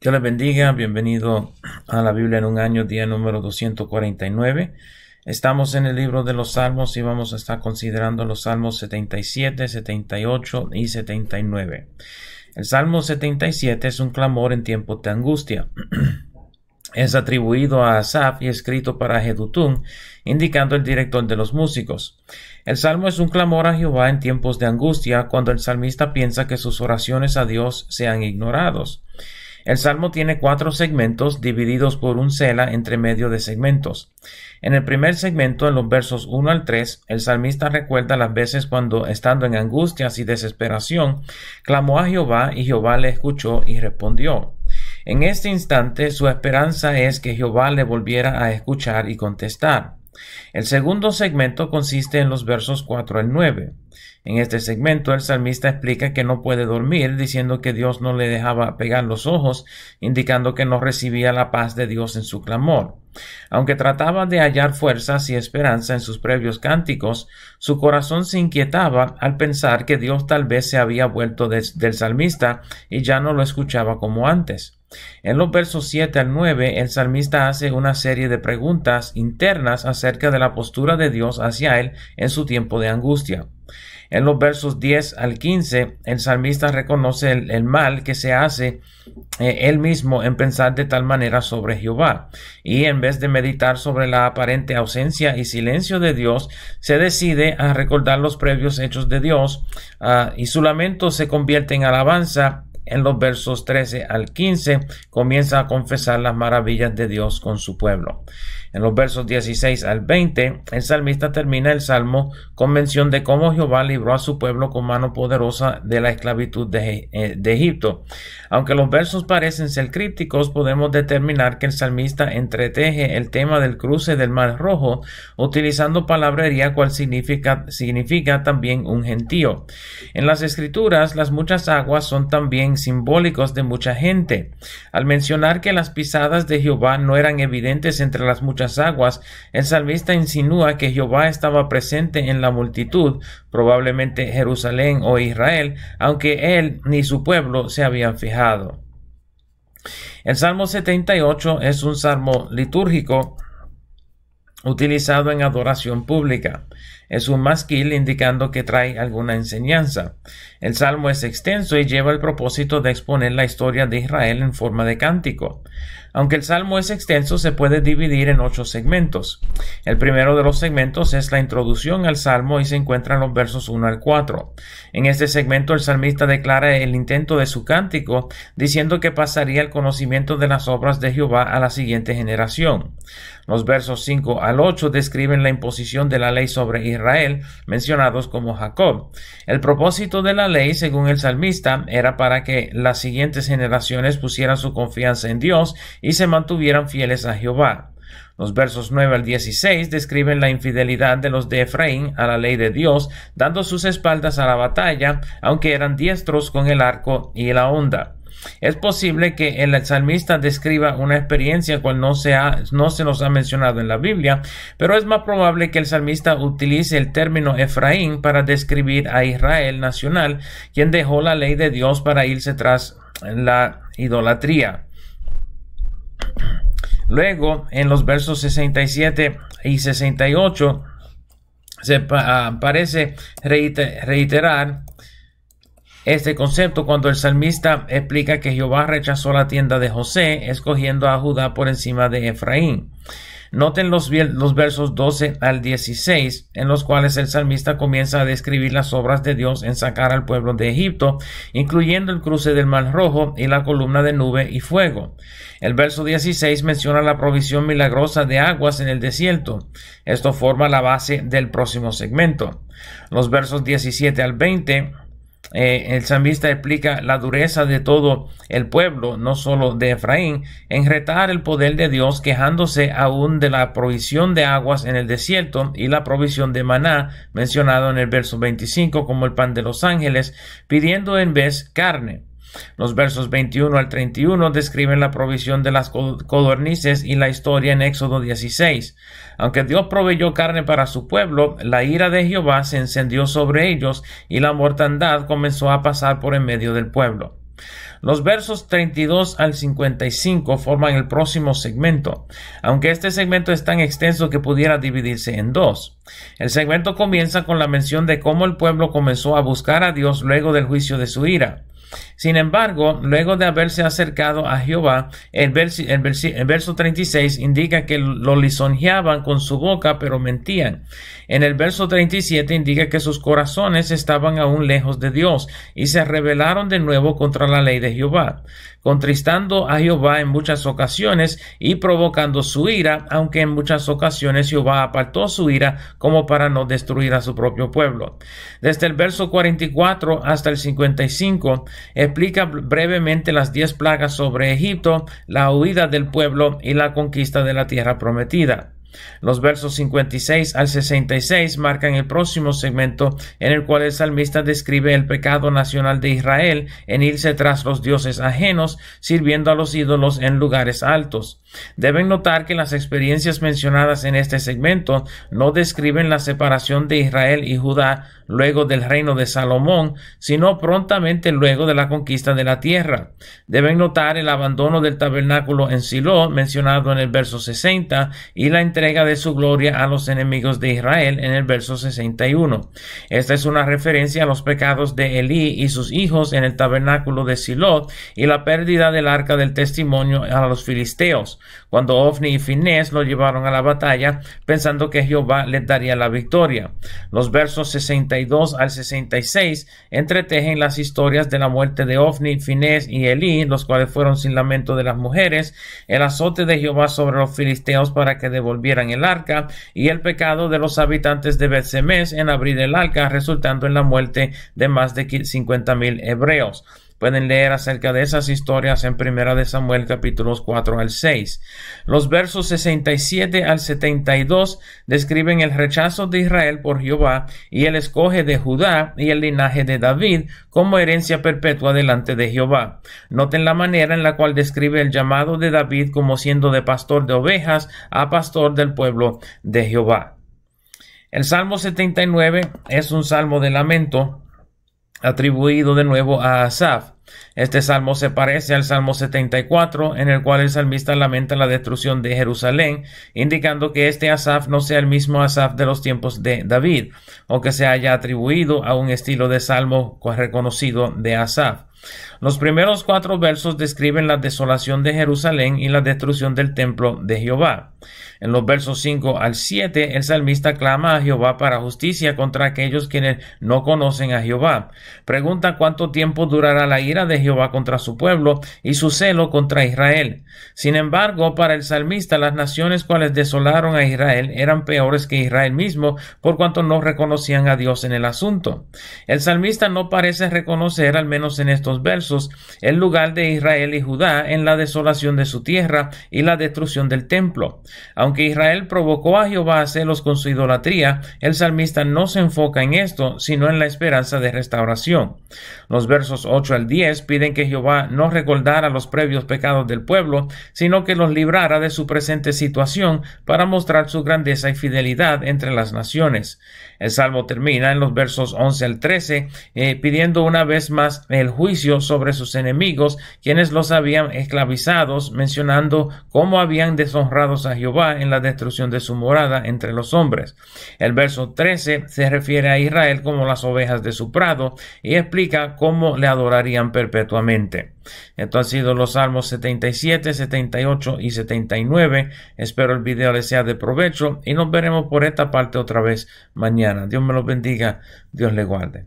Dios les bendiga, bienvenido a la Biblia en un año, día número 249. Estamos en el libro de los Salmos y vamos a estar considerando los Salmos 77, 78 y 79. El Salmo 77 es un clamor en tiempos de angustia. Es atribuido a Asaf y escrito para Jedutún, indicando el director de los músicos. El salmo es un clamor a Jehová en tiempos de angustia, cuando el salmista piensa que sus oraciones a Dios sean ignorados. El salmo tiene 4 segmentos divididos por un sela entre medio de segmentos. En el primer segmento, en los versos 1 al 3, el salmista recuerda las veces cuando, estando en angustias y desesperación, clamó a Jehová y Jehová le escuchó y respondió. En este instante, su esperanza es que Jehová le volviera a escuchar y contestar. El segundo segmento consiste en los versos 4 al 9. En este segmento, el salmista explica que no puede dormir, diciendo que Dios no le dejaba pegar los ojos, indicando que no recibía la paz de Dios en su clamor. Aunque trataba de hallar fuerzas y esperanza en sus previos cánticos, su corazón se inquietaba al pensar que Dios tal vez se había vuelto del salmista y ya no lo escuchaba como antes. En los versos 7 al 9, el salmista hace una serie de preguntas internas acerca de la postura de Dios hacia él en su tiempo de angustia. En los versos 10 al 15, el salmista reconoce el mal que se hace él mismo en pensar de tal manera sobre Jehová, y en vez de meditar sobre la aparente ausencia y silencio de Dios, se decide a recordar los previos hechos de Dios, y su lamento se convierte en alabanza. En los versos 13 al 15 comienza a confesar las maravillas de Dios con su pueblo. En los versos 16 al 20, el salmista termina el salmo con mención de cómo Jehová libró a su pueblo con mano poderosa de la esclavitud de Egipto. Aunque los versos parecen ser crípticos, podemos determinar que el salmista entreteje el tema del cruce del Mar Rojo, utilizando palabrería cual significa también un gentío. En las Escrituras, las muchas aguas son también simbólicos de mucha gente. Al mencionar que las pisadas de Jehová no eran evidentes entre las muchas aguas, el salmista insinúa que Jehová estaba presente en la multitud, probablemente Jerusalén o Israel, aunque él ni su pueblo se habían fijado. El Salmo 78 es un salmo litúrgico utilizado en adoración pública. Es un masquil indicando que trae alguna enseñanza. El salmo es extenso y lleva el propósito de exponer la historia de Israel en forma de cántico. Aunque el salmo es extenso, se puede dividir en 8 segmentos. El primero de los segmentos es la introducción al salmo y se encuentra en los versos 1 al 4. En este segmento el salmista declara el intento de su cántico, diciendo que pasaría el conocimiento de las obras de Jehová a la siguiente generación. Los versos 5 al 8 describen la imposición de la ley sobre Israel, mencionados como Jacob. El propósito de la ley, según el salmista, era para que las siguientes generaciones pusieran su confianza en Dios y se mantuvieran fieles a Jehová. Los versos 9 al 16 describen la infidelidad de los de Efraín a la ley de Dios, dando sus espaldas a la batalla, aunque eran diestros con el arco y la honda. Es posible que el salmista describa una experiencia cual no se nos ha mencionado en la Biblia, pero es más probable que el salmista utilice el término Efraín para describir a Israel nacional, quien dejó la ley de Dios para irse tras la idolatría. Luego, en los versos 67 y 68, se parece reiterar este concepto cuando el salmista explica que Jehová rechazó la tienda de José, escogiendo a Judá por encima de Efraín. Noten los versos 12 al 16, en los cuales el salmista comienza a describir las obras de Dios en sacar al pueblo de Egipto, incluyendo el cruce del Mar Rojo y la columna de nube y fuego. El verso 16 menciona la provisión milagrosa de aguas en el desierto. Esto forma la base del próximo segmento. Los versos 17 al 20 el salmista explica la dureza de todo el pueblo, no solo de Efraín, en retar el poder de Dios, quejándose aún de la provisión de aguas en el desierto y la provisión de maná, mencionado en el verso 25 como el pan de los ángeles, pidiendo en vez carne. Los versos 21 al 31 describen la provisión de las codornices y la historia en Éxodo 16. Aunque Dios proveyó carne para su pueblo, la ira de Jehová se encendió sobre ellos y la mortandad comenzó a pasar por en medio del pueblo. Los versos 32 al 55 forman el próximo segmento, aunque este segmento es tan extenso que pudiera dividirse en dos. El segmento comienza con la mención de cómo el pueblo comenzó a buscar a Dios luego del juicio de su ira. Sin embargo, luego de haberse acercado a Jehová, el verso 36 indica que lo lisonjeaban con su boca, pero mentían. En el verso 37 indica que sus corazones estaban aún lejos de Dios y se rebelaron de nuevo contra la ley de Jehová, contristando a Jehová en muchas ocasiones y provocando su ira, aunque en muchas ocasiones Jehová apartó su ira como para no destruir a su propio pueblo. Desde el verso 44 hasta el 55 explica brevemente las 10 plagas sobre Egipto, la huida del pueblo y la conquista de la tierra prometida. Los versos 56 al 66 marcan el próximo segmento, en el cual el salmista describe el pecado nacional de Israel en irse tras los dioses ajenos, sirviendo a los ídolos en lugares altos. Deben notar que las experiencias mencionadas en este segmento no describen la separación de Israel y Judá luego del reino de Salomón, sino prontamente luego de la conquista de la tierra. Deben notar el abandono del tabernáculo en Silo, mencionado en el verso 60, y la entrega de su gloria a los enemigos de Israel en el verso 61. Esta es una referencia a los pecados de Elí y sus hijos en el tabernáculo de Silo y la pérdida del arca del testimonio a los filisteos, cuando Ofni y Finés lo llevaron a la batalla pensando que Jehová les daría la victoria. Los versos 62 al 66 entretejen las historias de la muerte de Ofni, Finés y Elí, los cuales fueron sin lamento de las mujeres, el azote de Jehová sobre los filisteos para que devolvieran el arca y el pecado de los habitantes de Bet-Semes en abrir el arca, resultando en la muerte de más de 50,000 hebreos. Pueden leer acerca de esas historias en 1 de Samuel capítulos 4 al 6. Los versos 67 al 72 describen el rechazo de Israel por Jehová y el escoge de Judá y el linaje de David como herencia perpetua delante de Jehová. Noten la manera en la cual describe el llamado de David como siendo de pastor de ovejas a pastor del pueblo de Jehová. El Salmo 79 es un salmo de lamento atribuido de nuevo a Asaf. Este salmo se parece al Salmo 74, en el cual el salmista lamenta la destrucción de Jerusalén, indicando que este Asaf no sea el mismo Asaf de los tiempos de David, o que se haya atribuido a un estilo de salmo reconocido de Asaf. Los primeros 4 versos describen la desolación de Jerusalén y la destrucción del templo de Jehová. En los versos 5 al 7, el salmista clama a Jehová para justicia contra aquellos quienes no conocen a Jehová. Pregunta cuánto tiempo durará la ira de Jehová contra su pueblo y su celo contra Israel. Sin embargo, para el salmista, las naciones cuales desolaron a Israel eran peores que Israel mismo, por cuanto no reconocían a Dios en el asunto. El salmista no parece reconocer, al menos en estos versos, el lugar de Israel y Judá en la desolación de su tierra y la destrucción del templo. Aunque Israel provocó a Jehová a celos con su idolatría, el salmista no se enfoca en esto, sino en la esperanza de restauración. Los versos 8 al 10 piden que Jehová no recordara los previos pecados del pueblo, sino que los librara de su presente situación para mostrar su grandeza y fidelidad entre las naciones. El salmo termina en los versos 11 al 13 pidiendo una vez más el juicio sobre sus enemigos, quienes los habían esclavizados, mencionando cómo habían deshonrado a Jehová en la destrucción de su morada entre los hombres. El verso 13 se refiere a Israel como las ovejas de su prado y explica cómo le adorarían perpetuamente. Estos han sido los salmos 77, 78 y 79. Espero el video les sea de provecho y nos veremos por esta parte otra vez mañana. Dios me los bendiga, Dios le guarde.